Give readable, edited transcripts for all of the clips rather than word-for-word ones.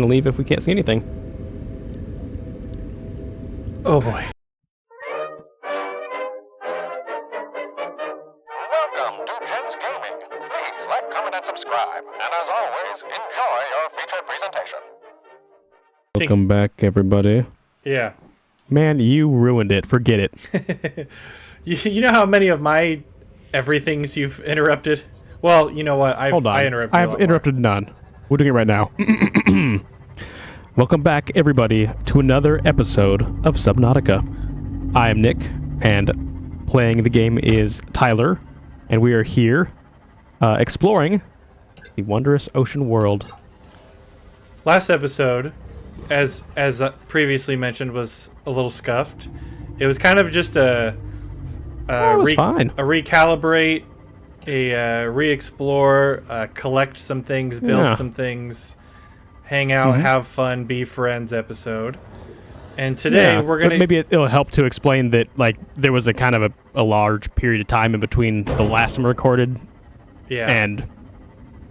to leave if we can't see anything. Oh boy. Welcome to Gents Gaming. Please like, comment, and subscribe. And as always, enjoy your featured presentation. Welcome back, everybody. Yeah. Man, you ruined it. Forget it. You know how many of my everythings you've interrupted? Well, you know what? Hold on. I interrupted. I've interrupted none. We're doing it right now. Welcome back, everybody, to another episode of Subnautica. I am Nick, and playing the game is Tyler, and we are here exploring the wondrous ocean world. Last episode, as previously mentioned, was a little scuffed. It was kind of just it was fine. a recalibrate, a re-explore, collect some things, build some things, hang out, have fun, be friends episode. And today we're gonna maybe it'll help to explain that like there was a kind of a large period of time in between the last time we recorded and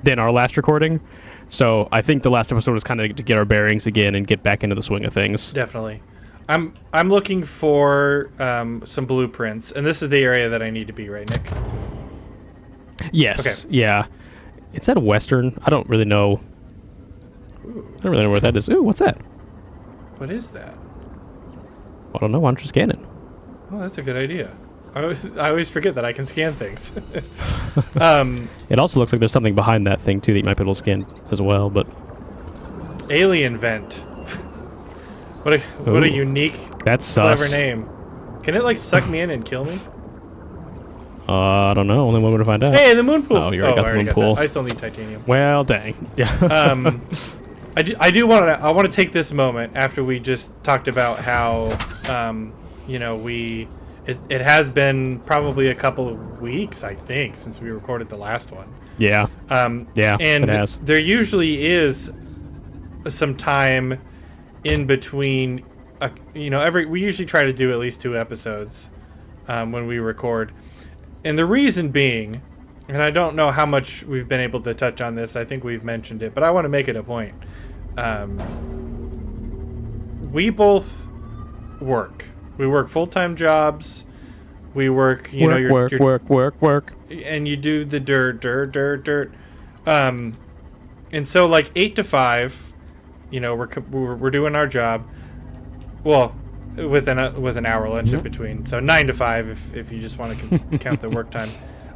then our last recording. So I think the last episode was kind of to get our bearings again and get back into the swing of things. Definitely. I'm looking for some blueprints, and this is the area that I need to be, right, Nick? Yes. Okay. Yeah. It's at a western. I don't really know. I don't really know where that is. Ooh, what's that? What is that? I don't know. Why don't you scan it? Oh, that's a good idea. I always forget that I can scan things. It also looks like there's something behind that thing too that you might be able to scan as well. But Alien vent. What a unique, that's clever sus. name. Can it like suck me in and kill me? I don't know. Only one way to find out. Hey, the moon pool. Oh, you already got the moon pool. That. I still need titanium. Well, dang. Yeah. I do want to take this moment after we just talked about how it has been probably a couple of weeks, I think, since we recorded the last one. Yeah. Yeah. And it has. there usually is some time in between. We usually try to do at least 2 episodes when we record, and the reason being, and I don't know how much we've been able to touch on this. I think we've mentioned it, but I want to make it a point. We both work. We work full-time jobs. We work, work. And you do the dirt. And so like 8 to 5, we're doing our job. Well, with an hour lunch in between. So 9 to 5 if you just want to count the work time.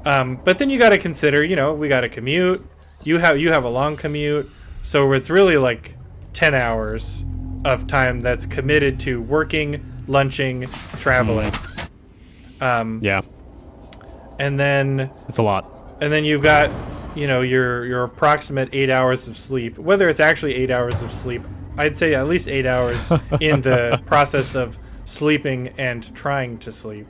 But then you got to consider, we got to commute. You have a long commute. So it's really like 10 hours of time that's committed to working, lunching, traveling. Yeah. And then It's a lot. And then you've got, your approximate 8 hours of sleep. Whether it's actually 8 hours of sleep, I'd say at least 8 hours in the process of sleeping and trying to sleep.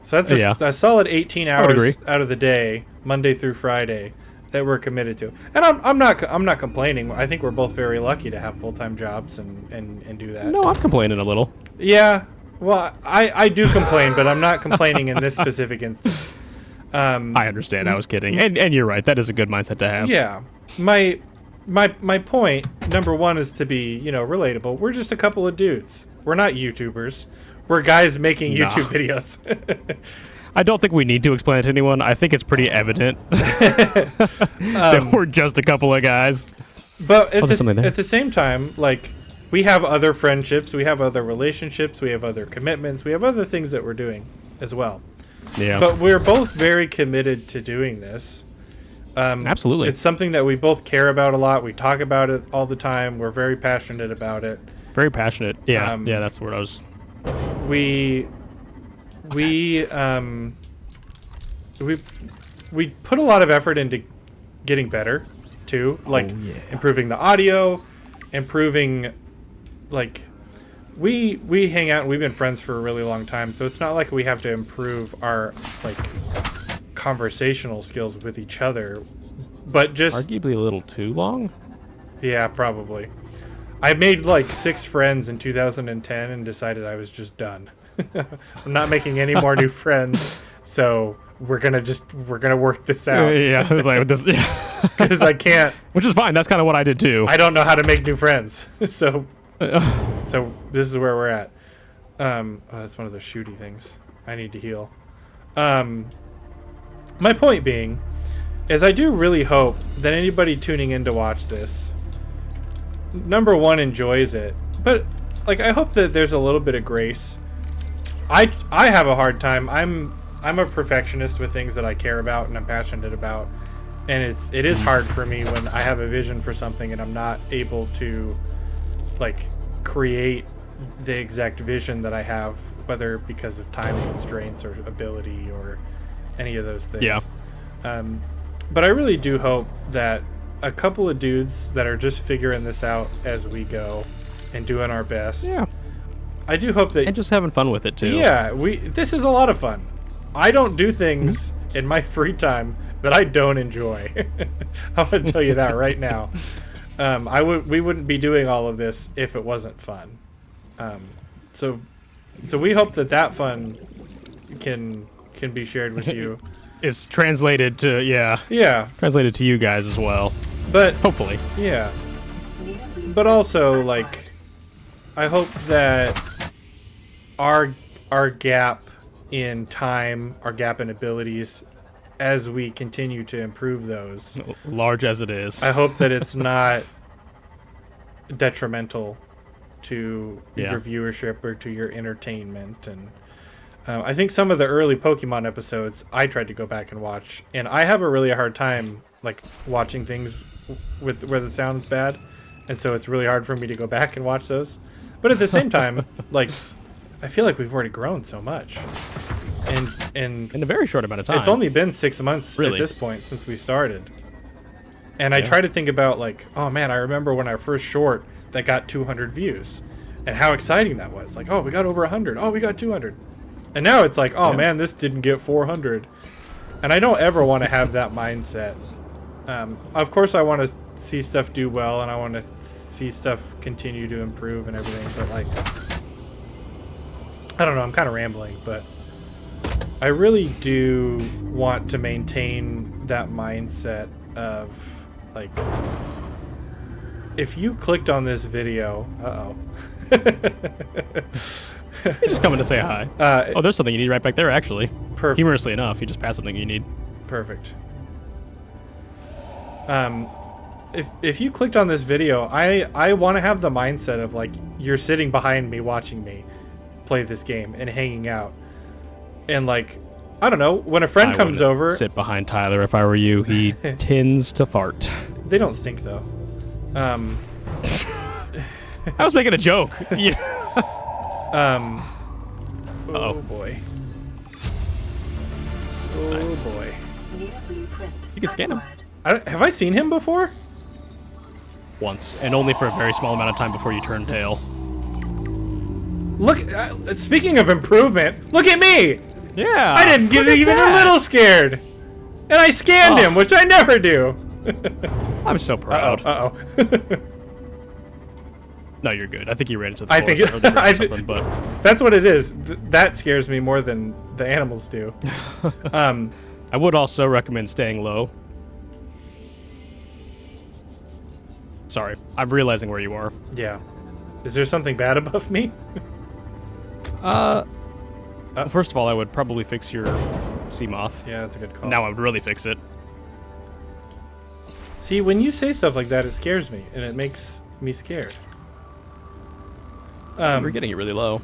So that's a solid 18 hours out of the day, Monday through Friday, that we're committed to. And I'm not complaining. I think we're both very lucky to have full-time jobs and do that. No, I'm complaining a little. Yeah. Well, I do complain, but I'm not complaining in this specific instance. I understand. I was kidding. And you're right. That is a good mindset to have. Yeah. My point, number one, is to be, relatable. We're just a couple of dudes. We're not YouTubers. We're guys making YouTube videos. I don't think we need to explain it to anyone. I think it's pretty evident that we're just a couple of guys. But at the same time, like, we have other friendships, we have other relationships, we have other commitments, we have other things that we're doing as well. Yeah. But we're both very committed to doing this. Absolutely. It's something that we both care about a lot. We talk about it all the time. We're very passionate about it. Very passionate. Yeah. Yeah, that's the word I was... We put a lot of effort into getting better too, like improving the audio, improving, like, we hang out and we've been friends for a really long time, so it's not like we have to improve our like conversational skills with each other, but just arguably a little too long. Yeah, probably. I made like 6 friends in 2010 and decided I was just done. I'm not making any more new friends, so we're gonna work this out. Yeah, it's like this. Yeah. because I can't. Which is fine. That's kind of what I did too. I don't know how to make new friends. So this is where we're at. Oh, that's one of those shooty things. I need to heal. My point being is I do really hope that anybody tuning in to watch this, number one, enjoys it. But like, I hope that there's a little bit of grace. I have a hard time. I'm a perfectionist with things that I care about and I'm passionate about. And it is hard for me when I have a vision for something and I'm not able to like create the exact vision that I have, whether because of time constraints or ability or any of those things. Yeah. But I really do hope that a couple of dudes that are just figuring this out as we go and doing our best. Yeah. I do hope that, And just having fun with it too. yeah, this is a lot of fun. I don't do things in my free time that I don't enjoy. I'm gonna tell you that right now. We wouldn't be doing all of this if it wasn't fun. So we hope that fun can be shared with you. It's translated to translated to you guys as well. But Hopefully. yeah. But also, like, I hope that our gap in time, our gap in abilities, as we continue to improve those, Large as it is. I hope that it's not detrimental to your viewership or to your entertainment. And I think some of the early Pokemon episodes I tried to go back and watch, and I have a really hard time like watching things with where the sound's bad, and so it's really hard for me to go back and watch those. But at the same time, like, I feel like we've already grown so much, and in a very short amount of time. it's only been 6 months Really? at this point since we started. And I try to think about, like, oh man, I remember when our first short that got 200 views and how exciting that was. Like, oh, we got over 100. Oh, we got 200. And now it's like, oh man, this didn't get 400. And I don't ever want to have that mindset. Of course, I want to see stuff do well and I want to see stuff continue to improve and everything. But, like, I don't know, I'm kind of rambling, but I really do want to maintain that mindset of, like, if you clicked on this video, You're just coming to say hi. Oh, there's something you need right back there, actually. Perfect. Humorously enough, you just passed something you need. Perfect. If you clicked on this video, I want to have the mindset of, like, you're sitting behind me watching me play this game and hanging out. And, like, I don't know, when a friend comes wouldn't over... sit behind Tyler if I were you. He tends to fart. They don't stink, though. I was making a joke. Yeah. Oh boy. Oh Nice. boy. You can scan him Have I seen him before? once, and only for a very small amount of time before you turn tail. Look, speaking of improvement, look at me! Yeah. I didn't get look at even that. a little scared. And I scanned Oh. him, which I never do. I'm so proud. Uh-oh. No, you're good. I think you ran into the I forest. think- I heard you ran I into thi- something, but That's what it is. That scares me more than the animals do. I would also recommend staying low. Sorry, I'm realizing where you are. Yeah. Is there something bad above me? Well, first of all, I would probably fix your sea moth. Yeah, that's a good call. Now I would really fix it. See, when you say stuff like that, it scares me, and it makes me scared. We're getting it really low.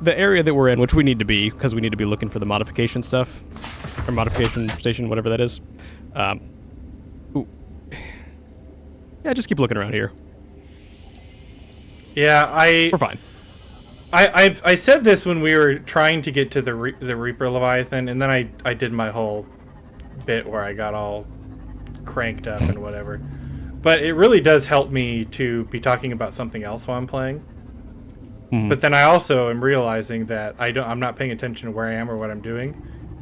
The area that we're in, which we need to be, because we need to be looking for the modification stuff, or modification station, whatever that is. Ooh. Yeah, just keep looking around here. Yeah, We're fine. I said this when we were trying to get to the Reaper Leviathan, and then I did my whole bit where I got all cranked up and whatever. But it really does help me to be talking about something else while I'm playing. Mhm. But then I also am realizing that I'm not paying attention to where I am or what I'm doing,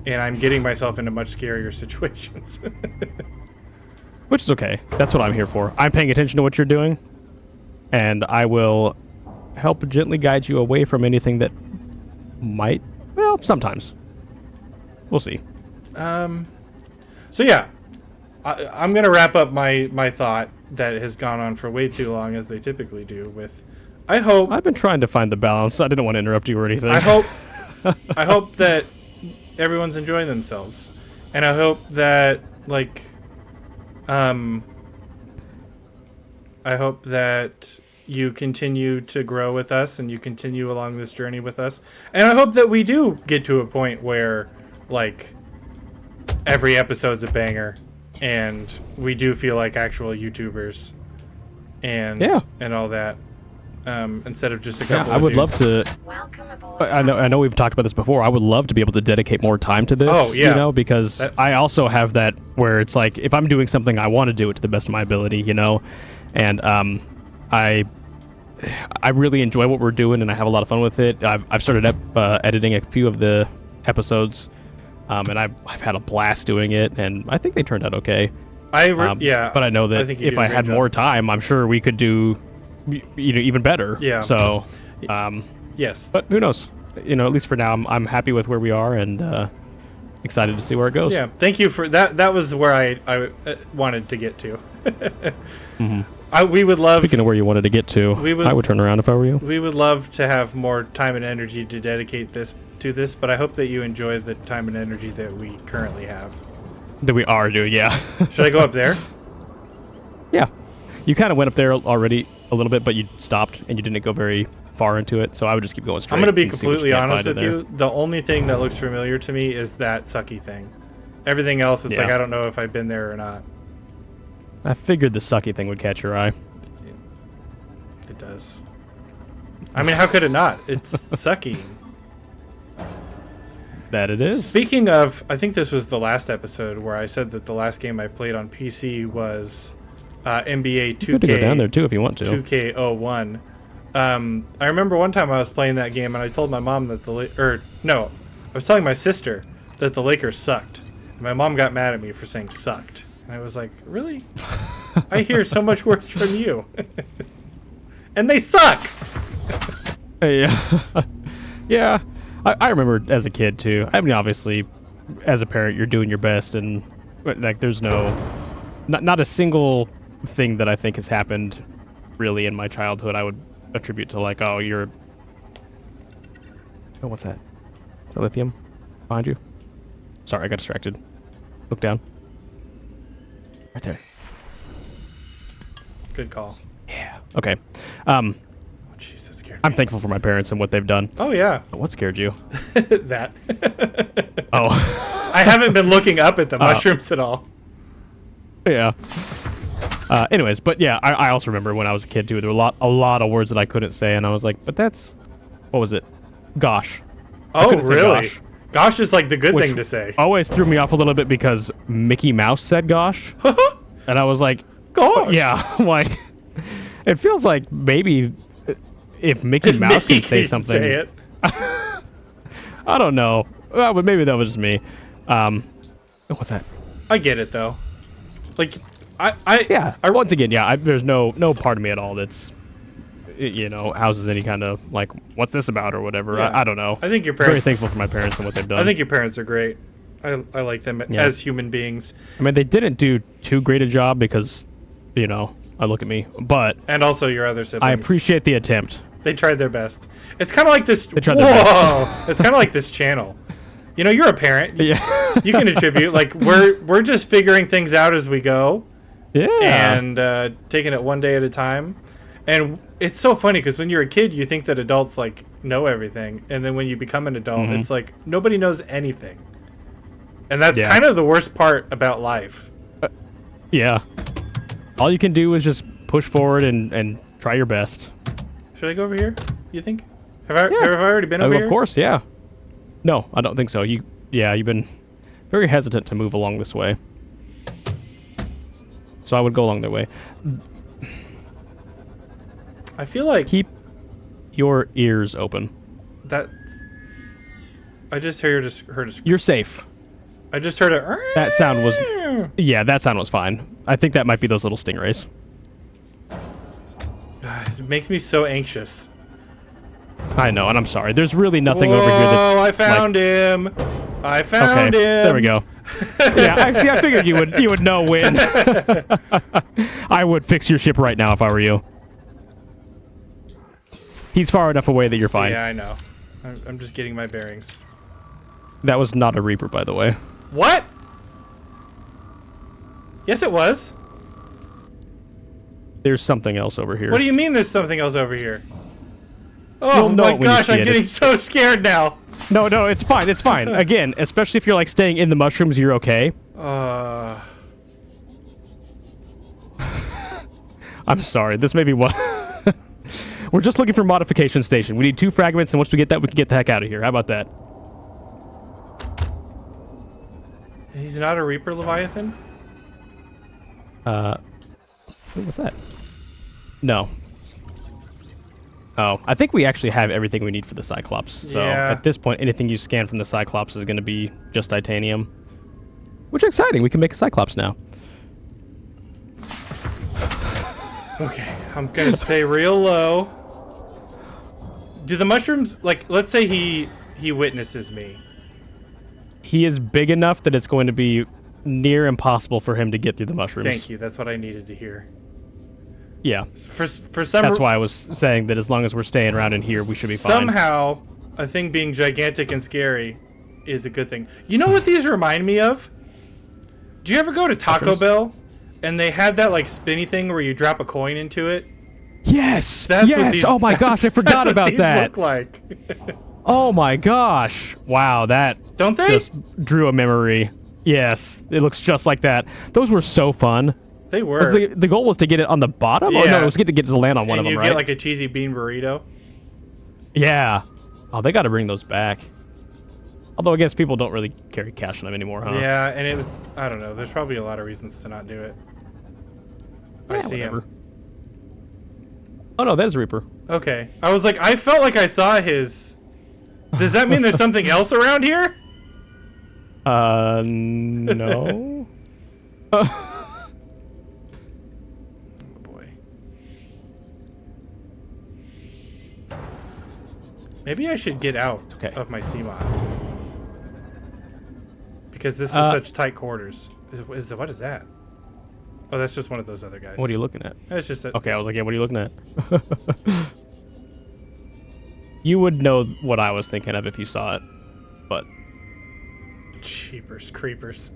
and I'm getting myself into much scarier situations. Which is okay. That's what I'm here for. I'm paying attention to what you're doing, and I will help gently guide you away from anything that might, well, sometimes. We'll see. So yeah, I'm gonna wrap up my thought that has gone on for way too long, as they typically do. With, I hope I've been trying to find the balance. I didn't want to interrupt you or anything. I hope that everyone's enjoying themselves, and I hope that I hope that you continue to grow with us and you continue along this journey with us, and I hope that we do get to a point where every episode's a banger, and we do feel like actual YouTubers, and all that. Instead of just a couple. I would love to. Welcome aboard. I know we've talked about this before. I would love to be able to dedicate more time to this. Oh, yeah. You know, because I also have that where it's like if I'm doing something, I want to do it to the best of my ability. You know, and I really enjoy what we're doing, and I have a lot of fun with it. I've started editing a few of the episodes, and I've had a blast doing it, and I think they turned out okay. But I know that if I had more time, I'm sure we could do even better. Yeah. So, yes. but who knows? You know, at least for now, I'm happy with where we are, and excited to see where it goes. Yeah. Thank you for that. That was where I wanted to get to. We would love. Speaking of where you wanted to get to, I would turn around if I were you. We would love to have more time and energy to dedicate to this, but I hope that you enjoy the time and energy that we currently have. That we are doing, yeah. Should I go up there? Yeah. You kind of went up there already a little bit, but you stopped and you didn't go very far into it, so I would just keep going straight. I'm going to be completely honest with you. The only thing that looks familiar to me is that sucky thing. Everything else, it's like I don't know if I've been there or not. I figured the sucky thing would catch your eye. It does. I mean, how could it not? It's sucky. That it is. Speaking of, I think this was the last episode where I said that the last game I played on PC was NBA 2K. You could go down there too if you want to. 2K01. I remember one time I was playing that game and I told my mom that I was telling my sister that the Lakers sucked. And my mom got mad at me for saying sucked. And I was like, really? I hear so much worse from you. And they suck! Yeah. Yeah. I remember as a kid too. I mean, obviously, as a parent, you're doing your best, and there's not a single thing that I think has happened really in my childhood I would attribute to what's that? Is that lithium behind you? Sorry, I got distracted. Look down. Right there. Good call. Yeah. Okay. Oh, jeez, that scared me. I'm thankful for my parents and what they've done. Oh, yeah. What scared you? That. Oh. I haven't been looking up at the mushrooms at all. Yeah. Anyways, but yeah, I also remember when I was a kid too. There were a lot of words that I couldn't say, and I was like, "But that's what was it? Gosh." Oh, really? Gosh. Gosh is like the good thing to say. Always threw me off a little bit because Mickey Mouse said "gosh," and I was like, "Gosh." Yeah, like it feels like maybe if Mickey Mouse can say something. Say it. I don't know. Well, but maybe that was just me. What's that? I get it though. Like, once again, there's no part of me at all that's, houses any kind of like, what's this about or whatever. Yeah. I don't know. I think your parents. Very thankful for my parents and what they've done. I think your parents are great. I like them as human beings. I mean, they didn't do too great a job because, I look at me, but and also your other siblings. I appreciate the attempt. They tried their best. It's kind of like this. They tried their best. It's kind of like this channel. You're a parent. Yeah. You can attribute. Like we're just figuring things out as we go. Yeah. And taking it one day at a time. And it's so funny because when you're a kid, you think that adults know everything, and then when you become an adult, it's like nobody knows anything. And that's kind of the worst part about life. Yeah. All you can do is just push forward and try your best. Should I go over here, you think? Have I already been over here? Of course, yeah. No, I don't think so. You've been very hesitant to move along this way. So I would go along that way. I feel like... Keep your ears open. I just heard a... You're safe. I just heard a... That sound was... Yeah, that sound was fine. I think that might be those little stingrays. It makes me so anxious. I know, and I'm sorry. There's really nothing over here that's... Oh, I found him! I found him. There we go. Yeah, I figured you would know when. I would fix your ship right now if I were you. He's far enough away that you're fine. Yeah, I know. I'm just getting my bearings. That was not a Reaper, by the way. What? Yes, it was. There's something else over here. What do you mean there's something else over here? Oh You'll know my it when you gosh, see I'm it. getting so scared now. No, it's fine. It's fine. Again, especially if you're like staying in the mushrooms, you're okay. I'm sorry. This may be what. We're just looking for modification station. We need 2 fragments, and once we get that, we can get the heck out of here. How about that? He's not a Reaper Leviathan? What's that? No. Oh, I think we actually have everything we need for the Cyclops. So Yeah. at this point, anything you scan from the Cyclops is going to be just titanium. Which is exciting. We can make a Cyclops now. Okay, I'm gonna stay real low. Do the mushrooms, like, let's say he witnesses me. He is big enough that it's going to be near impossible for him to get through the mushrooms. Thank you, that's what I needed to hear. Yeah. For some That's why I was saying that as long as we're staying around in here, we should be fine. Somehow, a thing being gigantic and scary is a good thing. You know what these remind me of? Do you ever go to Taco Mushrooms? Bell and they had that like spinny thing where you drop a coin into it? Yes! That's what yes! these, Oh my gosh, I forgot that's what about these that. Look like. Oh my gosh. Wow, that Don't they? just drew a memory. Yes, it looks just like that. Those were so fun. They were. The goal was to get it on the bottom? Oh, no, Yeah. it was to get to land on one And of them, you right? get like a cheesy bean burrito. Yeah. Oh, they got to bring those back. Although I guess people don't really carry cash on them anymore, huh? Yeah, and it was, I don't know, there's probably a lot of reasons to not do it. I Yeah, see whatever. him. Oh, no, that is a Reaper. Okay. I was like, I felt like I saw his... Does that mean there's something else around here? No. Oh, boy. Maybe I should get out Okay. of my CMOD. Because this is such tight quarters. What is that? Oh, that's just one of those other guys. What are you looking at? That's just a... Okay, I was like, yeah, what are you looking at? You would know what I was thinking of if you saw it, but Cheapers, creepers.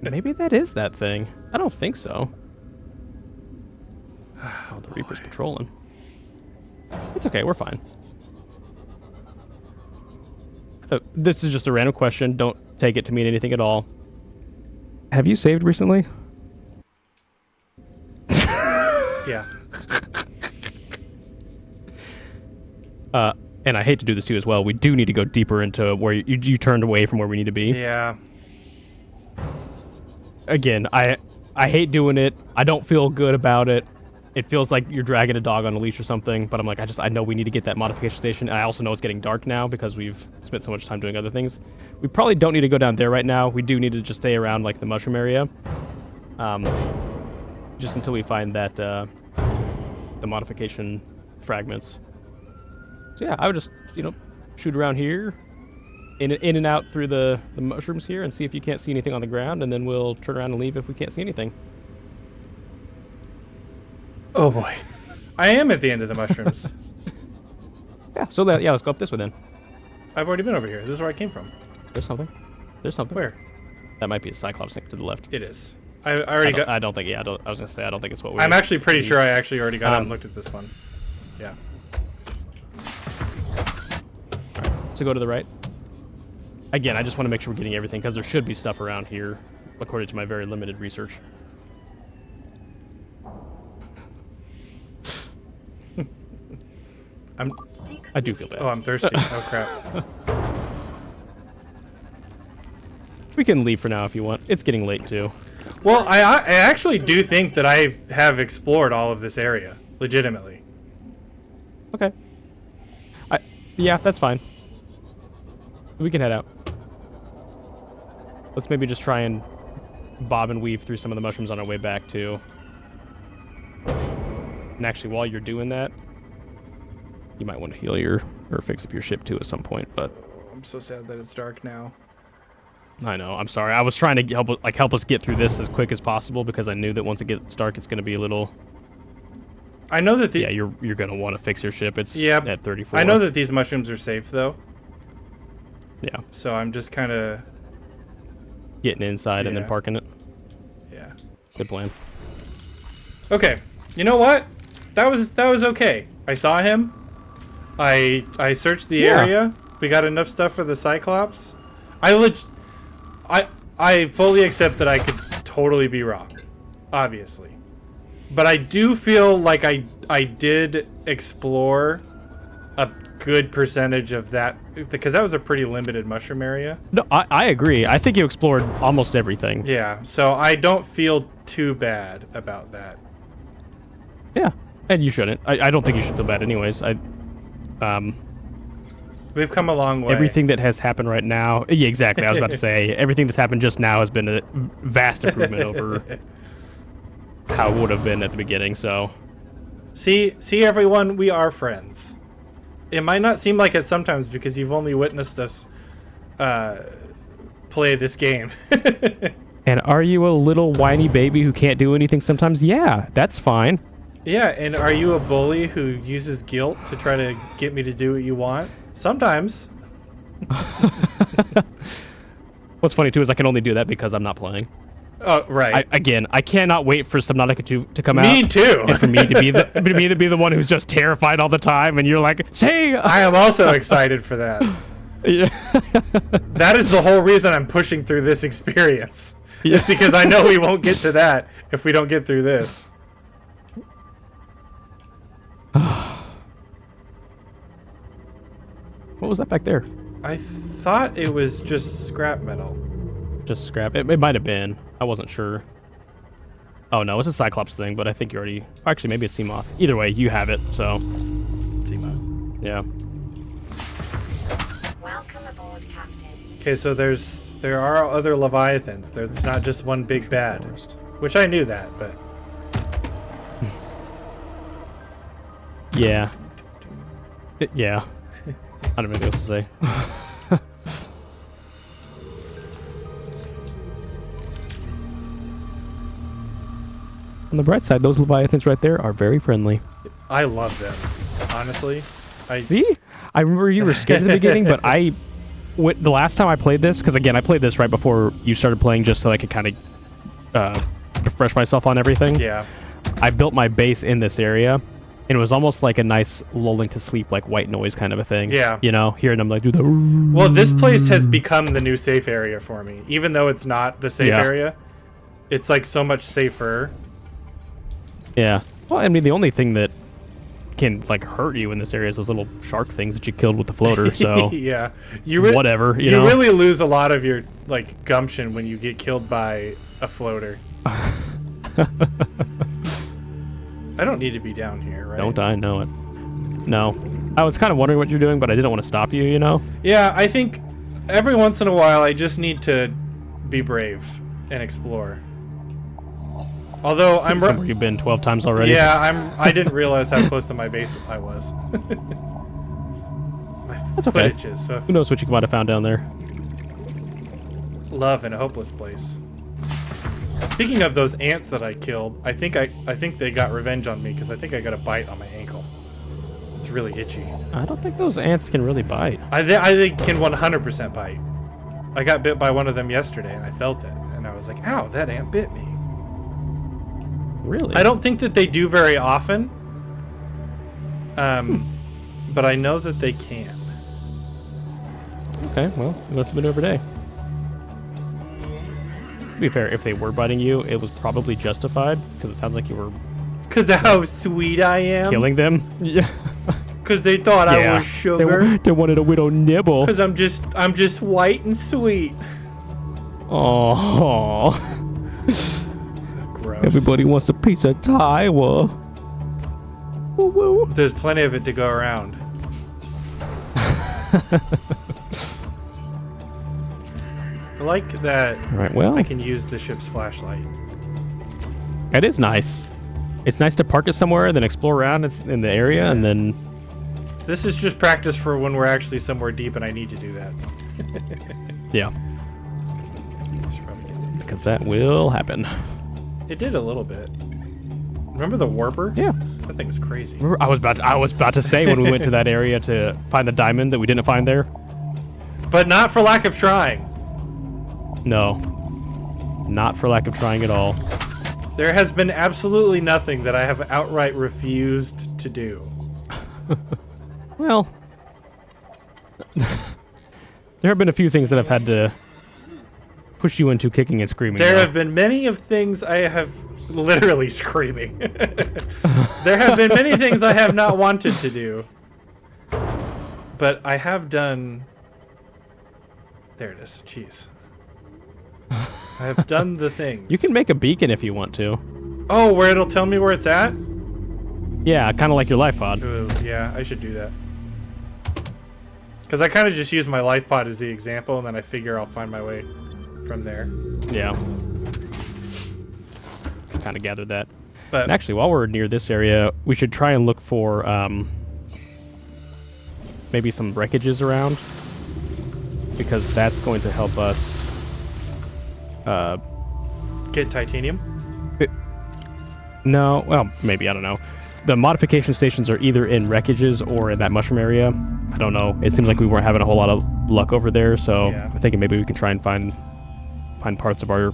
maybe that is that thing. I don't think so. Oh, the Reaper's patrolling. It's okay, we're fine. This is just a random question. Don't take it to mean anything at all. Have you saved recently? Yeah. And I hate to do this to you as well. We do need to go deeper into where you turned away from where we need to be. Yeah. Again, I hate doing it. I don't feel good about it. It feels like you're dragging a dog on a leash or something, but I'm like, I know we need to get that modification station. And I also know it's getting dark now because we've spent so much time doing other things. We probably don't need to go down there right now. We do need to just stay around like the mushroom area. Just until we find that the modification fragments. So yeah, I would just, shoot around here, in and out through the mushrooms here, and see if you can't see anything on the ground, and then we'll turn around and leave if we can't see anything. Oh boy. I am at the end of the mushrooms. Yeah, so let's go up this way then. I've already been over here. This is where I came from. There's something. Where? That might be a Cyclops thing to the left. It is. I already got... I don't think, I was going to say, I don't think it's what we... I'm actually pretty sure I actually already got out and looked at this one. Yeah. So go to the right. Again, I just want to make sure we're getting everything, because there should be stuff around here, according to my very limited research. I do feel bad. Oh, I'm thirsty. Oh, crap. We can leave for now if you want. It's getting late, too. Well, I actually do think that I have explored all of this area, legitimately. Okay. Yeah, that's fine. We can head out. Let's maybe just try and bob and weave through some of the mushrooms on our way back, too. And actually, while you're doing that, you might want to heal or fix up your ship, too, at some point, but... I'm so sad that it's dark now. I know. I'm sorry. I was trying to help us get through this as quick as possible because I knew that once it gets dark, it's going to be a little. I know that yeah, you're going to want to fix your ship. It's at 34. I know that these mushrooms are safe though. Yeah. So I'm just kind of getting inside and then parking it. Yeah. Good plan. Okay. You know what? That was okay. I saw him. I searched the area. We got enough stuff for the Cyclops. I fully accept that I could totally be wrong, obviously. But I do feel like I did explore a good percentage of that, because that was a pretty limited mushroom area. No, I agree. I think you explored almost everything. Yeah, so I don't feel too bad about that. Yeah, and you shouldn't. I don't think you should feel bad anyways. We've come a long way. Everything that has happened right now... Yeah, exactly. I was about to say, everything that's happened just now has been a vast improvement over how it would have been at the beginning, so... See, everyone, we are friends. It might not seem like it sometimes because you've only witnessed us play this game. And are you a little whiny baby who can't do anything sometimes? Yeah, that's fine. Yeah, and are you a bully who uses guilt to try to get me to do what you want? Sometimes. What's funny too is I can only do that because I'm not playing. Oh, right. I cannot wait for Subnautica to come out. Me too. And for me to be the one who's just terrified all the time, and you're like, "Say." I am also excited for that. Yeah. That is the whole reason I'm pushing through this experience. Yeah. It's because I know we won't get to that if we don't get through this. What was that back there? I thought it was just scrap metal. Just scrap. It might have been. I wasn't sure. Oh no, it's a Cyclops thing, but I think you already... Actually, maybe a sea moth. Either way, you have it, so... Sea moth. Yeah. Welcome aboard, Captain. Okay, so there are other Leviathans. There's not just one big bad. Which I knew that, but... Yeah. Yeah. I don't know what else to say. On the bright side, those Leviathans right there are very friendly. I love them, honestly. See? I remember you were scared at the beginning, but the last time I played this, because again, I played this right before you started playing just so I could kind of refresh myself on everything. Yeah. I built my base in this area. And it was almost like a nice lulling to sleep, like white noise kind of a thing. Yeah. You know, hearing them like do the... Well, this place has become the new safe area for me. Even though it's not the safe area, it's like so much safer. Yeah. Well, I mean, the only thing that can like hurt you in this area is those little shark things that you killed with the floater, so... Yeah. Whatever, you know? You really lose a lot of your like gumption when you get killed by a floater. I don't need to be down here, right? Don't I know it? No. I was kind of wondering what you're doing, but I didn't want to stop you, you know? Yeah, I think every once in a while I just need to be brave and explore. Although I'm... Somewhere you've been 12 times already. Yeah, I didn't realize how close to my base I was. That's okay. Itches, so Who knows what you might have found down there? love in a hopeless place. Speaking of those ants that I killed, I think they got revenge on me because I think I got a bite on my ankle. It's really itchy. I don't think those ants can really bite. I think can 100% bite. I got bit by one of them yesterday and I felt it, and I was like, "Ow, that ant bit me." Really? I don't think that they do very often. But I know that they can. Okay, well, it must have been every day. To be fair, if they were biting you, it was probably justified, because it sounds like you were... Because of how sweet I am? Killing them? Yeah. Because they thought I was sugar? They wanted a widow nibble. Because I'm just white and sweet. Oh. Gross. Everybody wants a piece of Taiwa. Woo woo. There's plenty of it to go around. I like that. All right, well, I can use the ship's flashlight. it is nice. It's nice to park it somewhere, then explore around in the area, and then... This is just practice for when we're actually somewhere deep and I need to do that. Yeah. Because that will happen. It did a little bit. Remember the warper? Yeah. That thing was crazy. Remember, I was about to say when we went to that area to find the diamond that we didn't find there. But not for lack of trying. No. Not for lack of trying at all. There has been absolutely nothing that I have outright refused to do. Well, there have been a few things that I've had to push you into kicking and screaming. There though. have been many of things I have literally screaming. There have been many things I have not wanted to do. But I have done... There it is. Jeez. I have done the things. You can make a beacon if you want to. Oh, where it'll tell me where it's at? Yeah, kind of like your life pod. Ooh, yeah, I should do that. Because I kind of just use my life pod as the example, and then I figure I'll find my way from there. Yeah. Kind of gathered that. But And actually, while we're near this area, we should try and look for maybe some wreckages around, because that's going to help us get titanium. No, well, maybe, I don't know. The modification stations are either in wreckages or in that mushroom area. I don't know. It seems like we weren't having a whole lot of luck over there, so Yeah. I'm thinking maybe we can try and find parts of our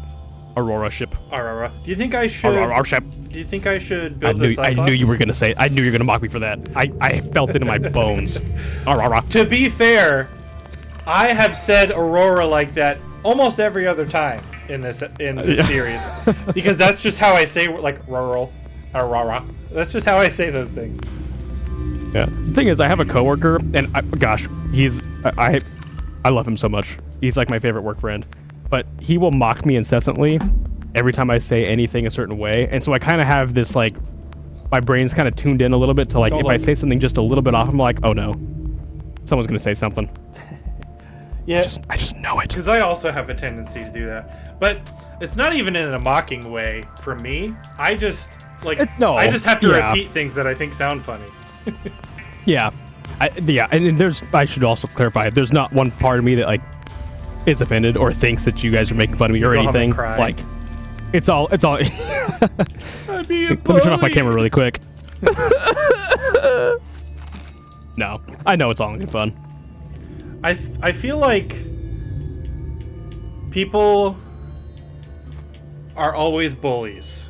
Aurora ship. Aurora. Do you think I should? Our ship. Do you think I should I build knew, this? I knew you were gonna say. I knew you were gonna mock me for that. I felt it in my bones. Aurora. To be fair, I have said Aurora like that almost every other time in this Yeah. series, because that's just how I say like rural, Aurora. That's just how I say those things. Yeah. The thing is, I have a coworker, and gosh, I love him so much. He's like my favorite work friend, but he will mock me incessantly every time I say anything a certain way, and so I kind of have this like, my brain's kind of tuned in a little bit to like, if I say something just a little bit off, I'm like, oh no, someone's gonna say something. Yeah, I just know it. because I also have a tendency to do that, but it's not even in a mocking way for me. I just no, I just have to yeah. repeat things that I think sound funny. Yeah, and there's. I should also clarify. There's not one part of me that like is offended or thinks that you guys are making fun of me or Go home and anything. cry. Like, it's all. I'd be a Let me turn off my bully. camera really quick. No, I know it's all in good fun. I feel like people are always bullies,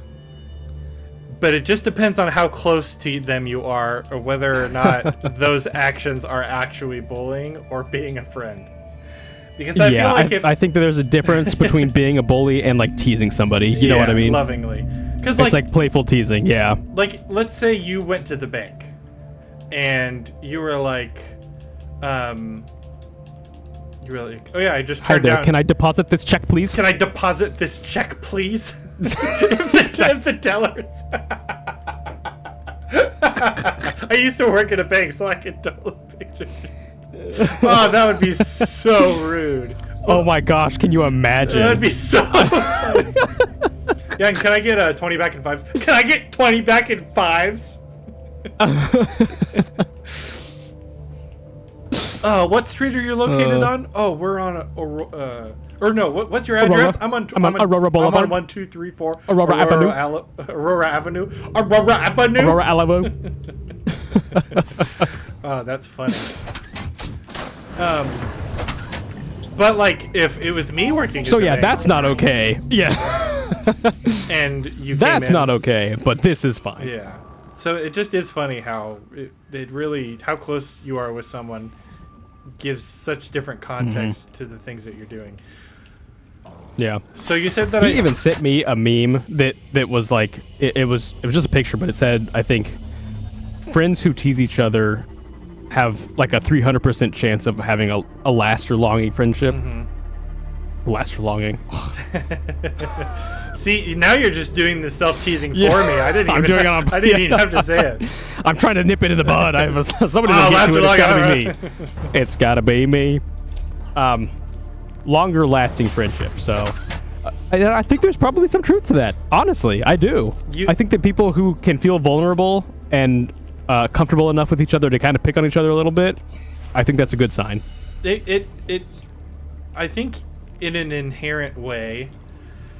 but it just depends on how close to them you are, or whether or not those actions are actually bullying or being a friend. Because I feel like I think that there's a difference between being a bully and like teasing somebody. You know what I mean? Lovingly, because It's like playful teasing. Yeah. like let's say you went to the bank and you were like oh yeah, I just Hi turned there. down. Can I deposit this check, please? Can I deposit this check, please? if the tellers. I used to work at a bank, so I can totally picture this. Oh, that would be so rude. Oh my gosh, can you imagine? That'd be so funny. Yeah, and can I get 20 back in fives? Can I get 20 back in fives? What street are you located on? Oh, we're on or no, what's your address? Aurora. I'm on Aurora Boulevard. I'm on 1234 Aurora Avenue. Aurora Avenue. Aurora Avenue. Aurora Alamo. Oh, that's funny. But like, if it was me working, So at the yeah, bank that's not okay. Yeah. and you. That's came in, not okay, but this is fine. Yeah. So it just is funny how it really how close you are with someone gives such different context to the things that you're doing. Yeah. So you said that He even sent me a meme that was like it was just a picture, but it said, I think, friends who tease each other have like a 300% chance of having a laster longing friendship. Laster longing. See, now you're just doing the self-teasing Yeah. for me. I didn't I'm even doing it on- I didn't yeah. even have to say it. I'm trying to nip it in the bud. Somebody Oh, will get to it. It's laster gotta longing, be me. It's gotta be me. Longer lasting friendship. So I think there's probably some truth to that. Honestly, I do. I think that people who can feel vulnerable and comfortable enough with each other to kind of pick on each other a little bit, I think that's a good sign. I think in an inherent way,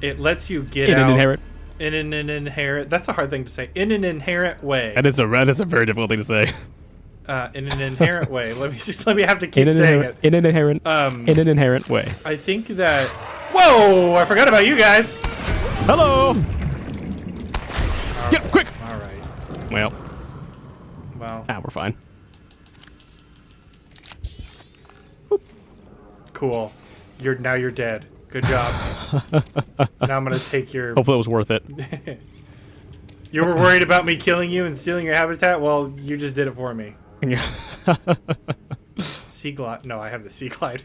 it lets you get In out an inherent. in an inherent. That's a hard thing to say. In an inherent way. That is a very difficult thing to say. In an inherent way. Let me have to keep saying it. In an inherent way. I think that. Whoa! I forgot about you guys. Hello. Get quick. All right. Well, Well, we're fine. cool. You're dead. Good job. Now I'm gonna take your. Hopefully, it was worth it. You were worried about me killing you and stealing your habitat. Well, you just did it for me. Yeah. Sea glide. No, I have the sea glide.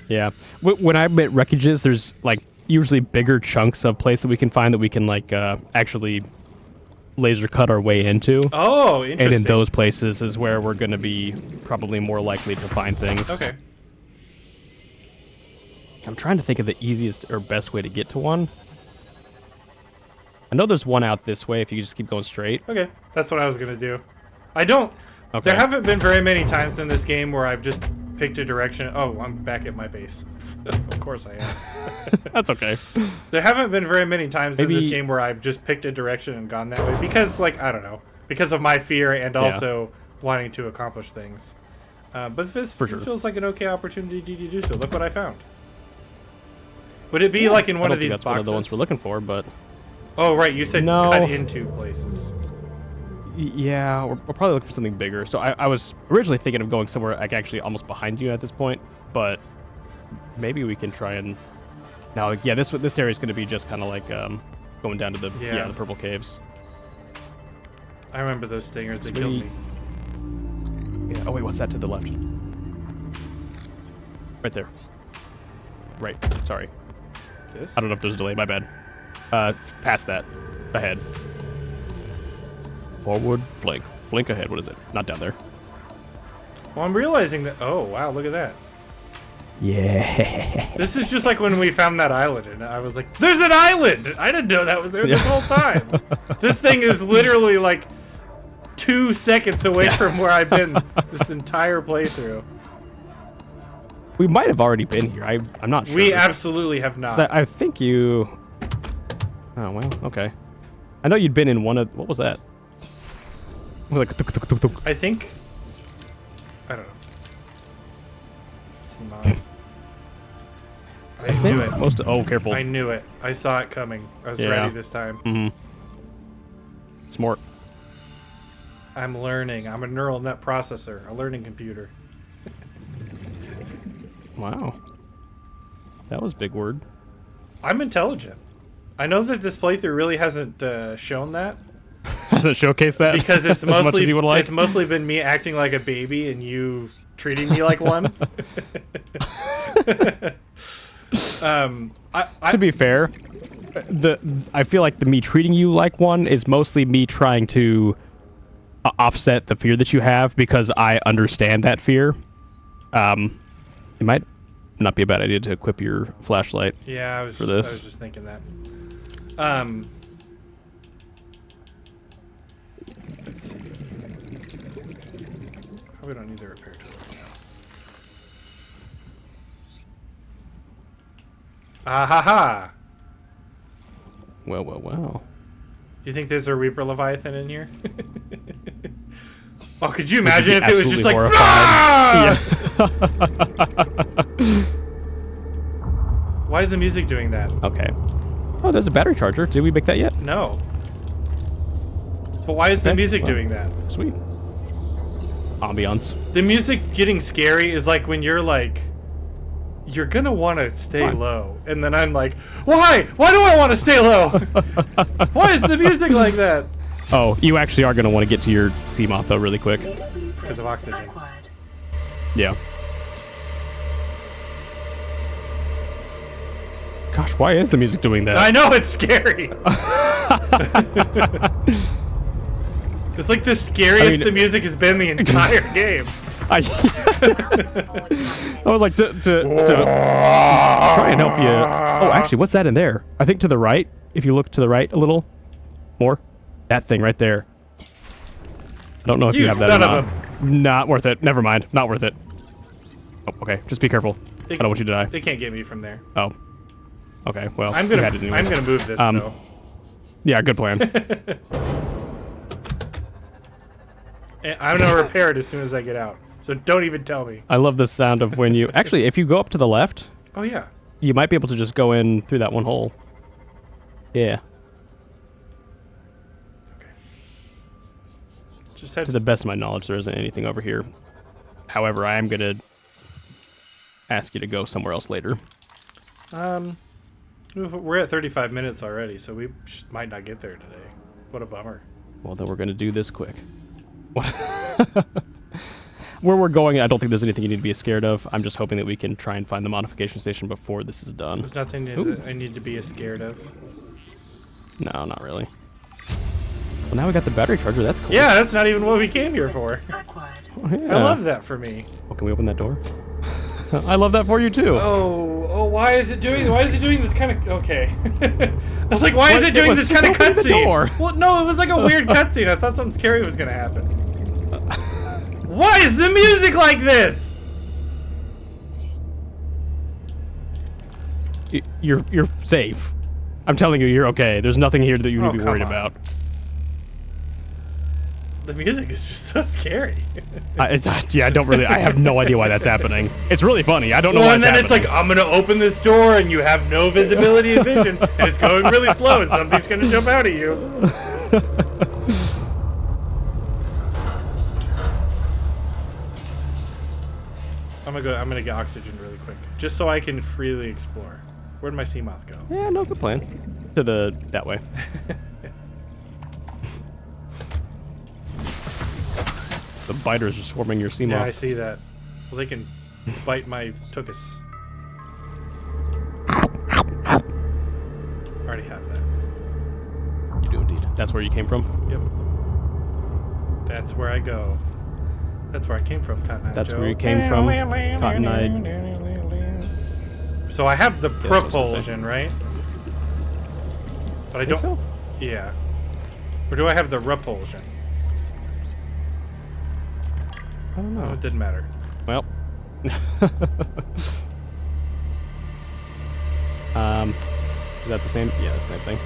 Yeah. When I met wreckages, there's like usually bigger chunks of place that we can find that we can like actually laser cut our way into. Oh, interesting. And in those places is where we're going to be probably more likely to find things. Okay. I'm trying to think of the easiest or best way to get to one. I know there's one out this way if you just keep going straight. Okay, that's what I was gonna do. I don't. Okay. There haven't been very many times in this game where I've just picked a direction. Oh, I'm back at my base. Of course I am. That's okay. There haven't been very many times in this Maybe- game where I've just picked a direction and gone that way because, like, I don't know, because of my fear and also wanting to accomplish things. But this For sure. feels like an okay opportunity to do so. Look what I found. Would it be like in I one don't of think these that's boxes? one of the ones we're looking for, but Oh, right. You said No. cut into places. yeah, we're probably looking for something bigger. So I was originally thinking of going somewhere like actually almost behind you at this point, but maybe we can try and. Now, yeah, this area is going to be just kind of like going down to the Yeah. the purple caves. I remember those stingers. They Sweet. killed me. Yeah. Oh wait, what's that to the left? Right there. Right. Sorry. This? I don't know if there's a delay. My bad. Past that. Ahead. Forward. Blink. Blink ahead. What is it? Not down there. Well, I'm realizing that. Oh, wow. Look at that. Yeah. This is just like when we found that island, and I was like, "There's an island! I didn't know that was there this whole time." This thing is literally like 2 seconds away from where I've been this entire playthrough. We might have already been here. I'm not sure. We absolutely have not. 'Cause I think you. Oh well. Okay. I know you'd been in one of. What was that? Like. Tuk, tuk, tuk, tuk. I think. I don't know. It's not. I knew think it. most. Oh, careful. I knew it. I saw it coming. I was Yeah. ready this time. Mm-hmm. Smart. I'm learning. I'm a neural net processor, a learning computer. Wow. That was a big word. I'm intelligent. I know that this playthrough really hasn't shown that Doesn't showcase that because it's as much mostly as you would like. it's mostly been me acting like a baby and you treating me like one. To be fair, I feel like the me treating you like one is mostly me trying to offset the fear that you have because I understand that fear. It might not be a bad idea to equip your flashlight. Yeah, I was this. just thinking that. Let's see. Probably don't need the repair tool right now. Ah ha ha! Well, well, well. You think there's a Reaper Leviathan in here? Oh, could you imagine if it was just like, Absolutely "Ah!" Yeah. Why is the music doing that? Okay. Oh, there's a battery charger. Did we make that yet? No. But why is the Okay, music well. doing that? Sweet. Ambiance. The music getting scary is like when you're like, you're gonna want to stay Fine. low, and then I'm like, why? Why do I want to stay low? Why is the music like that? Oh, you actually are going to want to get to your Seamoth though really quick. Because of oxygen. Yeah. Gosh, why is the music doing that? I know it's scary. It's like the scariest the music has been the entire game. I was like, to try and help you. Oh, actually, what's that in there? I think to the right. If you look to the right a little more, that thing right there. I don't know if you, You have that son or of not. Not worth it. Never mind. Not worth it. Oh, okay. Just be careful. I don't want you to die. They can't get me from there. Oh. Okay, well, I'm you gonna had it anyways. move this though. Yeah, good plan. And I'm gonna repair it as soon as I get out. So don't even tell me. I love the sound of when you... Actually, if you go up to the left, Oh yeah. you might be able to just go in through that one hole. Yeah. Just had To the best of my knowledge, there isn't anything over here. However, I am going to ask you to go somewhere else later. We're at 35 minutes already, so we just might not get there today. What a bummer. Well, then we're going to do this quick. Where we're going, I don't think there's anything you need to be scared of. I'm just hoping that we can try and find the modification station before this is done. There's nothing that I need to be scared of. No, not really. Well, now we got the battery charger. That's cool. Yeah, that's not even what we came here for. Acquired. Oh, yeah. I love that for me. Well, can we open that door? I love that for you too. Oh, why is it doing this kind of... Okay. I was like, why is What? it doing It was this kind of just open the door. cutscene? Well, no, it was like a weird cutscene. I thought something scary was going to happen. Why is the music like this? You're safe. I'm telling you, you're okay. There's nothing here that you need to be come worried on. about. The music is just so scary. I don't really. I have no idea why that's happening. It's really funny. I don't know why. And then it's like, I'm gonna open this door, and you have no visibility and vision, and it's going really slow, and something's gonna jump out at you. I'm gonna get oxygen really quick, just so I can freely explore. Where'd my sea moth go? Yeah, no, good plan. To that way. The biters are swarming your sea Yeah, moth. I see that. Well, they can bite my tuchus. Already have that. You do indeed. That's where you came from. Yep. That's where I go. That's where I came from, Cotton Eye That's Joe. where you came from, Cotton Eye. So I have the that's what I was gonna say. propulsion, right? But I Think don't. so? Yeah. Or do I have the repulsion? I don't Oh, know. it didn't matter. Well. Is that the same? Yeah, the same thing.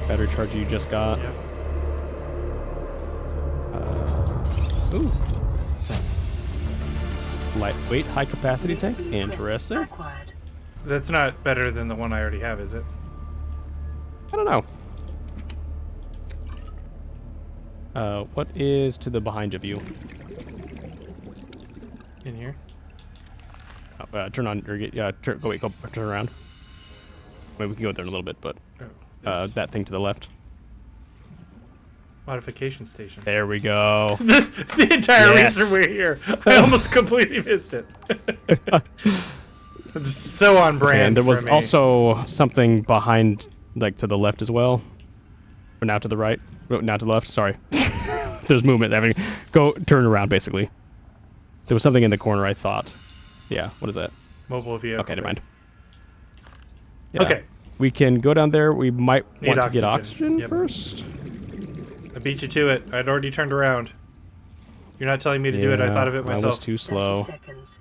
Battery charger you just got. Yeah. Ooh. What's that? Lightweight, high capacity tank. Interesting. Acquired. That's not better than the one I already have, is it? I don't know. What is to the behind of you? In here? Turn on, or go turn around. Maybe we can go there in a little bit, but Oh, this that thing to the left. modification station. There we go. The entire Yes. reason we're here. I almost completely missed it. It's so on brand. And there was for me. also something behind, like to the left as well. Or now to the right. Oh, now to the left. Sorry. There's movement. Go turn around, basically. There was something in the corner, I thought. Yeah. What is that? mobile vehicle. Okay, never mind. Yeah. Okay. We can go down there. We might Need want to get oxygen. oxygen Yep. first. I beat you to it. I'd already turned around. You're not telling me to do it. I thought of it I myself. was too 30 slow. seconds.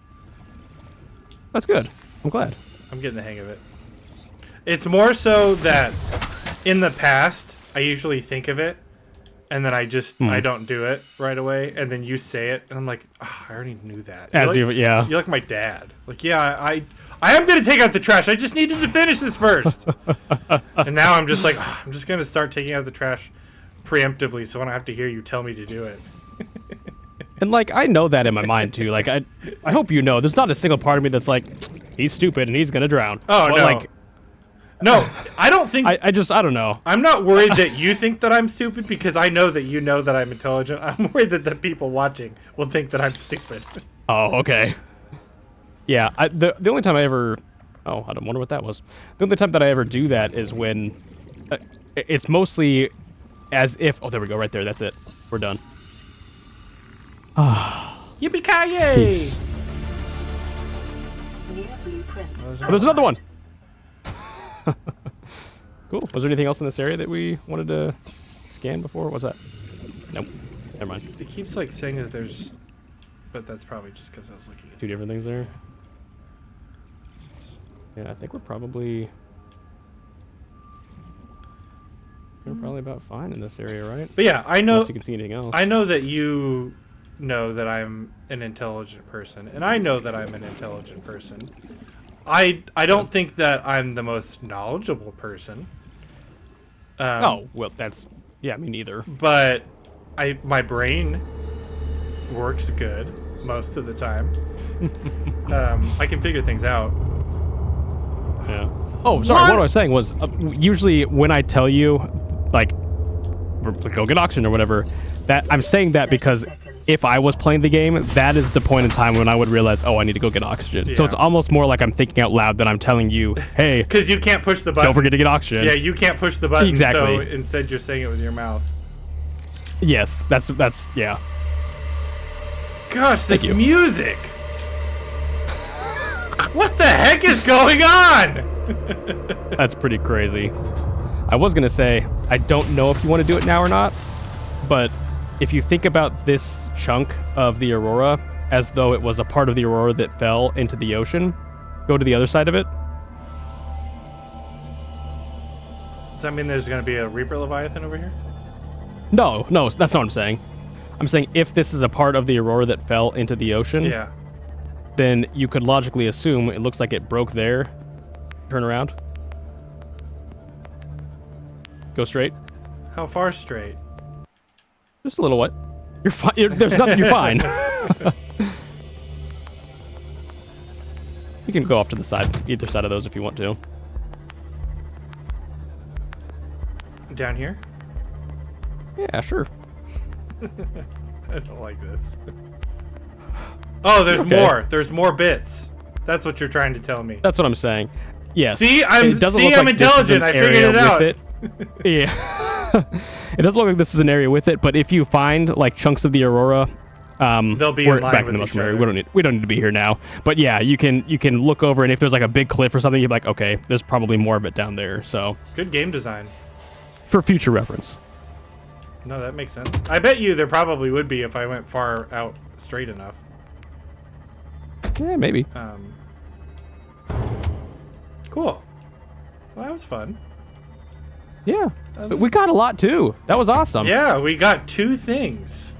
That's good. I'm glad. I'm getting the hang of it. It's more so that in the past, I usually think of it, and then I don't do it right away, and then you say it, and I'm like, oh, I already knew that. Yeah. You're like my dad. Like, yeah, I am going to take out the trash. I just needed to finish this first. And now I'm just like, oh, I'm just going to start taking out the trash preemptively so I don't have to hear you tell me to do it. And like I know that in my mind too. Like I hope you know. There's not a single part of me that's like, he's stupid and he's gonna drown. Oh, But, no. Like No, I don't think... I don't know. I'm not worried that you think that I'm stupid because I know that you know that I'm intelligent. I'm worried that the people watching will think that I'm stupid. Oh, okay. Yeah. The only time I ever. Oh, I don't wonder what that was. The only time that I ever do that is when it's mostly as if. Oh, there we go. Right there. That's it. We're done. Yippee-ki-yay! Peace. New blueprint. Oh, there's another one. Cool. Was there anything else in this area that we wanted to scan before? What's that? Nope. Never mind. It keeps like saying that there's but that's probably just because I was looking at 2 different things there. Yeah, I think we're probably about fine in this area, right? But yeah, I know. Unless you can see anything else. I know that you know that I'm an intelligent person, and I know that I'm an intelligent person. I don't think that I'm the most knowledgeable person. Oh, well, that's... Yeah, me neither. But my brain works good most of the time. I can figure things out. Yeah. Oh, sorry, what I was saying was, usually when I tell you, like, go get oxygen or whatever, that I'm saying that because if I was playing the game, that is the point in time when I would realize, oh, I need to go get oxygen. So Yeah. it's almost more like I'm thinking out loud than I'm telling you, hey, Because you can't push the button. don't forget to get oxygen. Yeah, you can't push the button. Exactly. So instead, you're saying it with your mouth. Yes, that's yeah. Gosh, this Thank you. music! What the heck is going on? That's pretty crazy. I was gonna say, I don't know if you want to do it now or not, but if you think about this chunk of the aurora as though it was a part of the aurora that fell into the ocean, go to the other side of it. Does that mean there's going to be a Reaper Leviathan over here? No, that's not what I'm saying. I'm saying if this is a part of the aurora that fell into the ocean, Yeah. then you could logically assume it looks like it broke there. Turn around. Go straight. How far straight? Just a little what? You're fine. There's nothing. You're fine. You can go off to the side, either side of those if you want to. Down here? Yeah, sure. I don't like this. Oh, there's Okay. more. There's more bits. That's what you're trying to tell me. That's what I'm saying. Yes. See, It doesn't look I'm like this is intelligent. an I figured area it out. with it. Yeah. It doesn't look like this is an area with it, but if you find like chunks of the aurora, They'll be we're in line back in with the each mushroom area. other. We don't need to be here now. But yeah, you can look over, and if there's like a big cliff or something, you're like, okay, there's probably more of it down there. So Good game design. for future reference. No, that makes sense. I bet you there probably would be if I went far out straight enough. Yeah, maybe. Cool. Well, that was fun. Yeah. But we got a lot too. That was awesome. Yeah, we got 2 things.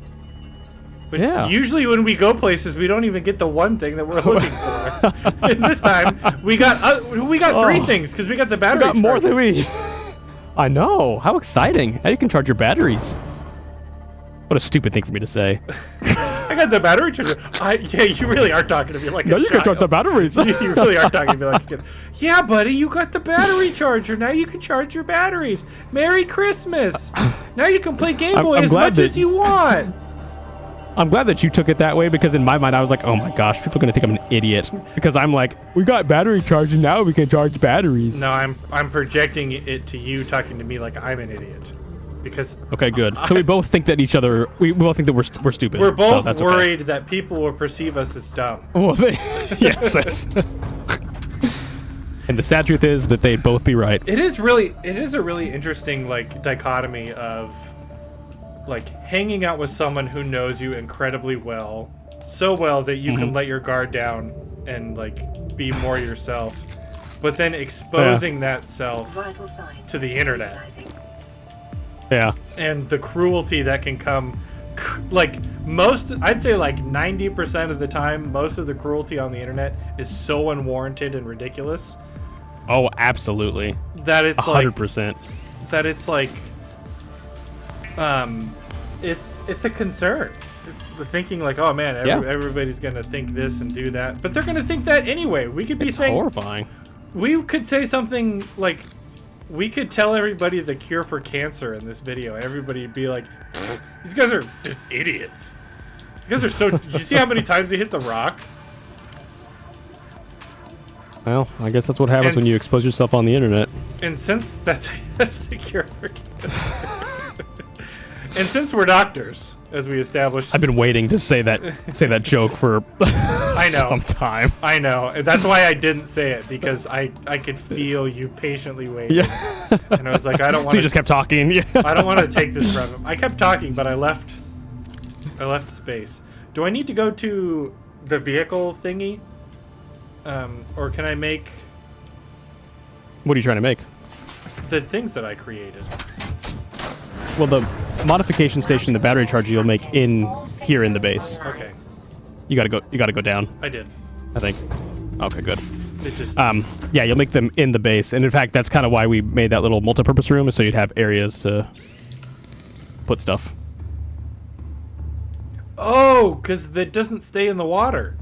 Which Yeah. usually when we go places, we don't even get the one thing that we're looking for. And this time, we got 3 things because we got the We battery got more charger. than we. I know. How exciting. Now you can charge your batteries. What a stupid thing for me to say. I got the battery charger. Yeah, you really are talking to me like Now a you can charge the child. batteries. You really are talking to me like a kid. Yeah, buddy, you got the battery charger. Now you can charge your batteries. Merry Christmas. Now you can play Game Boy I'm as glad much that- as you want. I'm glad that you took it that way because in my mind I was like, oh my gosh, people are gonna think I'm an idiot because I'm like, we got battery charging now, we can charge batteries. No, I'm projecting it to you talking to me like I'm an idiot. Because Okay, good. So we both think that we both think that we're stupid. we're so both that's okay. worried that people will perceive us as dumb. Well, yes, that's. And the sad truth is that they'd both be right. It is a really interesting like dichotomy of like hanging out with someone who knows you incredibly well, so well that you can let your guard down and like be more yourself, but then exposing that self Vital signs to the internet. stabilizing. Yeah. And the cruelty that can come, like I'd say like 90% of the time, most of the cruelty on the internet is so unwarranted and ridiculous Oh, absolutely. that it's like 100%. that it's like it's a concern. The thinking like, oh man, Yeah. everybody's gonna think this and do that, but they're gonna think that anyway. We could be It's saying horrifying. we could say something like we could tell everybody the cure for cancer in this video, and everybody would be like, these guys are just idiots. These guys are so. You see how many times they hit the rock? Well, I guess that's what happens And when you expose yourself on the internet. And since that's the cure for cancer, and since we're doctors, as we established, I've been waiting to say that joke for I know. some time. I know, and that's why I didn't say it, because I could feel you patiently waiting, Yeah. and I was like, I don't So want you just kept talking. Yeah. I don't want to take this from him. I kept talking, but I left space. Do I need to go to the vehicle thingy? Or can I make What are you trying to make? the things that I created? Well, the modification station, the battery charger, you'll make in here in the base. Okay, You gotta go down, I did. I think. Okay, good. It just Yeah, you'll make them in the base, and in fact, that's kind of why we made that little multi-purpose room, is so you'd have areas to put stuff. Oh, because that doesn't stay in the water.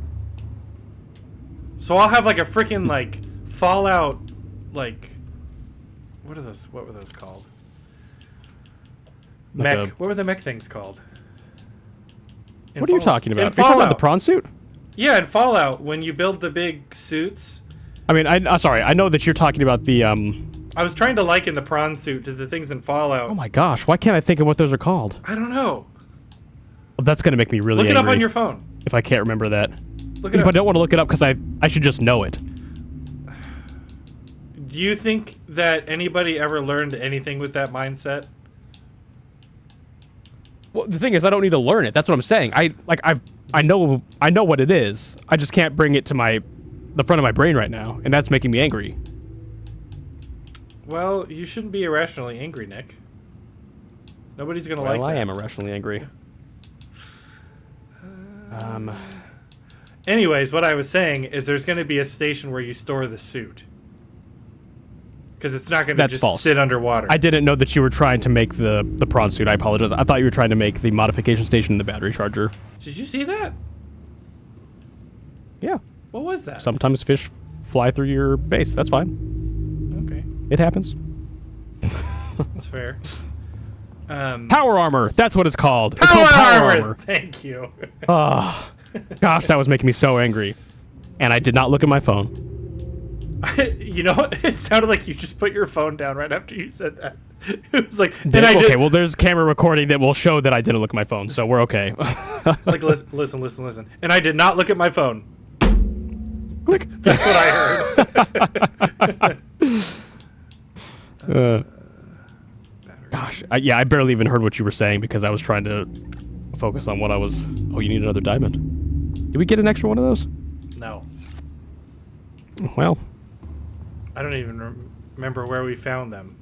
So I'll have like a freaking like Fallout, like what are those? What were those called? Like Mech. a- What were the mech things called? In What are you Fallout- talking in about? You're talking about the Fallout. prawn suit? Yeah, in Fallout, when you build the big suits. I mean, sorry, I know that you're talking about the I was trying to liken the prawn suit to the things in Fallout. Oh my gosh, why can't I think of what those are called? I don't know. Well, that's gonna make me really Look it angry up on your phone. if I can't remember that. Look it But I up. don't want to look it up because I should just know it. Do you think that anybody ever learned anything with that mindset? Well, the thing is, I don't need to learn it. That's what I'm saying. I know what it is. I just can't bring it to the front of my brain right now, and that's making me angry. Well, you shouldn't be irrationally angry, Nick. Nobody's gonna like Well, I that. am irrationally angry. Anyways, what I was saying is there's going to be a station where you store the suit. Because it's not going to That's just false. sit underwater. I didn't know that you were trying to make the prawn suit. I apologize. I thought you were trying to make the modification station and the battery charger. Did you see that? Yeah. What was that? Sometimes fish fly through your base. That's fine. Okay, It happens. that's fair. Power armor. That's what it's called. It's Power called armor! Thank you. Ah, gosh, that was making me so angry. And I did not look at my phone. You know what? It sounded like you just put your phone down right after you said that. It was like, and I Okay, did. well, there's camera recording that will show that I didn't look at my phone, so we're okay. Like, listen. And I did not look at my phone. Click. That's what I heard. Gosh, yeah, I barely even heard what you were saying because I was trying to focus on what I was... Oh, you need another diamond. Did we get an extra one of those? No. Well, I don't even remember where we found them.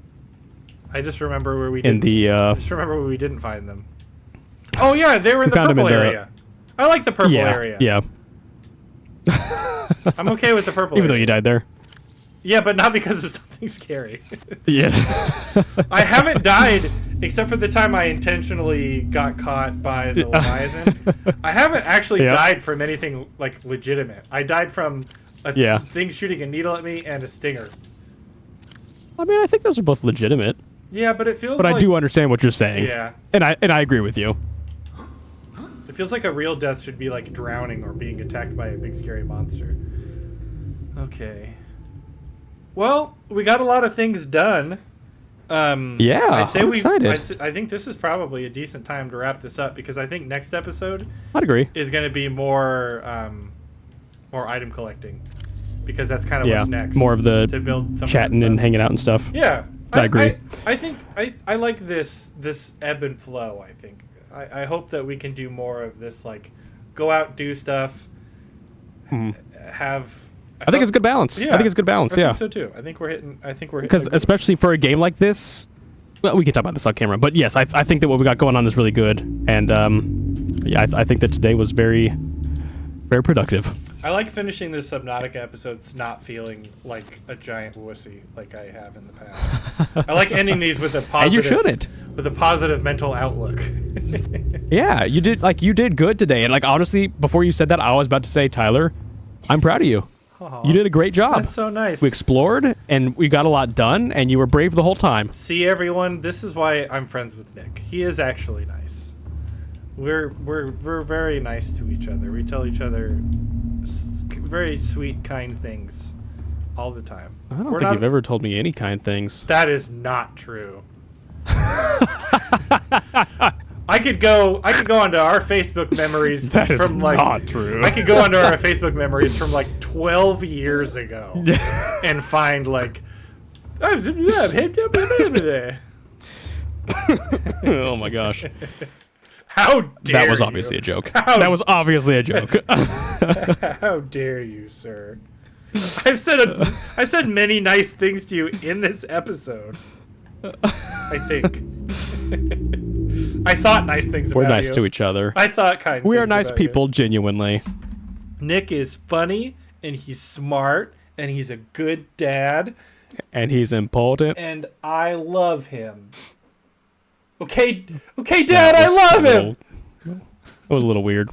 I just remember where we in didn't. the... I just remember where we didn't find them. Oh yeah, they were in We the found them purple in the- area. I like the purple yeah, area. yeah. I'm okay with the purple Even though area. you died there. Yeah, but not because of something scary. Yeah. I haven't died except for the time I intentionally got caught by the Leviathan. I haven't actually Yeah. died from anything like legitimate. I died from a Yeah. thing shooting a needle at me and a stinger. I mean, I think those are both legitimate, Yeah, but it feels but like I do understand what you're saying. Yeah. And I agree with you. It feels like a real death should be like drowning or being attacked by a big scary monster. Okay. Well, we got a lot of things done. Yeah, I'd say I'm excited. I think this is probably a decent time to wrap this up because I think next episode I'd agree. is going to be more item collecting because that's kind of Yeah, what's next. more of the to build some chatting and hanging out and stuff. Yeah, I agree. I think I like this ebb and flow. I think I hope that we can do more of this. Like, go out, do stuff, have. I think it's a good balance. Yeah, I think it's a good balance. I Yeah. think so too. I think we're hitting. Because especially for a game like this, well, we can talk about this on camera. But yes, I think that what we got going on is really good, and yeah, I think that today was very, very productive. I like finishing this Subnautica episodes not feeling like a giant wussy like I have in the past. I like ending these with a positive. And you shouldn't. With a positive mental outlook. Yeah, you did good today. And like honestly, before you said that, I was about to say, Tyler, I'm proud of you. Aw, You did a great job. That's so nice. We explored and we got a lot done, and you were brave the whole time. See, everyone, this is why I'm friends with Nick. He is actually nice. We're very nice to each other. We tell each other very sweet, kind things all the time. I don't think you've ever told me any kind things. That is not true. I could go onto our Facebook memories That is from like not true. I could go onto our Facebook memories from like 12 years ago and find like Oh my gosh. How dare That was you. obviously a joke. How- That was obviously a joke. How dare you, sir? I've said many nice things to you in this episode. I think. I thought nice things We're about nice you. to each other. I thought kind. We are things nice about you. people, genuinely. Nick is funny and he's smart and he's a good dad And he's important. and I love him. Okay, Dad, I love him. It was a little weird.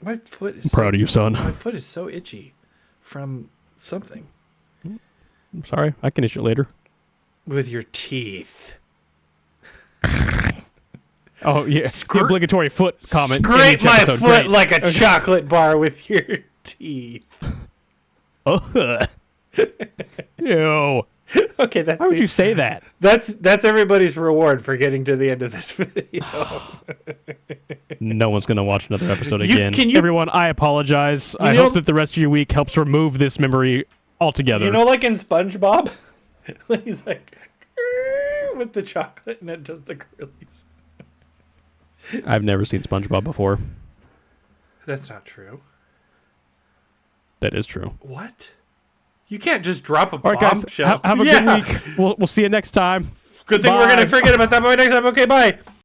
My foot is Proud of you, son. My foot is so itchy from something I'm sorry. I can issue it later. with your teeth. Oh, yeah. The obligatory foot comment. in Scrape each my episode. foot Great. like a chocolate bar with your teeth. Oh. Ew. Okay, that's Why would you say that? that's everybody's reward for getting to the end of this video. No one's going to watch another episode You- again. can you- Everyone, I apologize. I know- hope that the rest of your week helps remove this memory altogether. You know, like in SpongeBob, when he's like with the chocolate and it does the curlies. I've never seen SpongeBob before. That's not true. That is true. What? You can't just drop a All right, guys. bombshell. Have a Yeah. good week. We'll see you next time. Good thing we're Bye. gonna forget about that by next time. Okay, bye.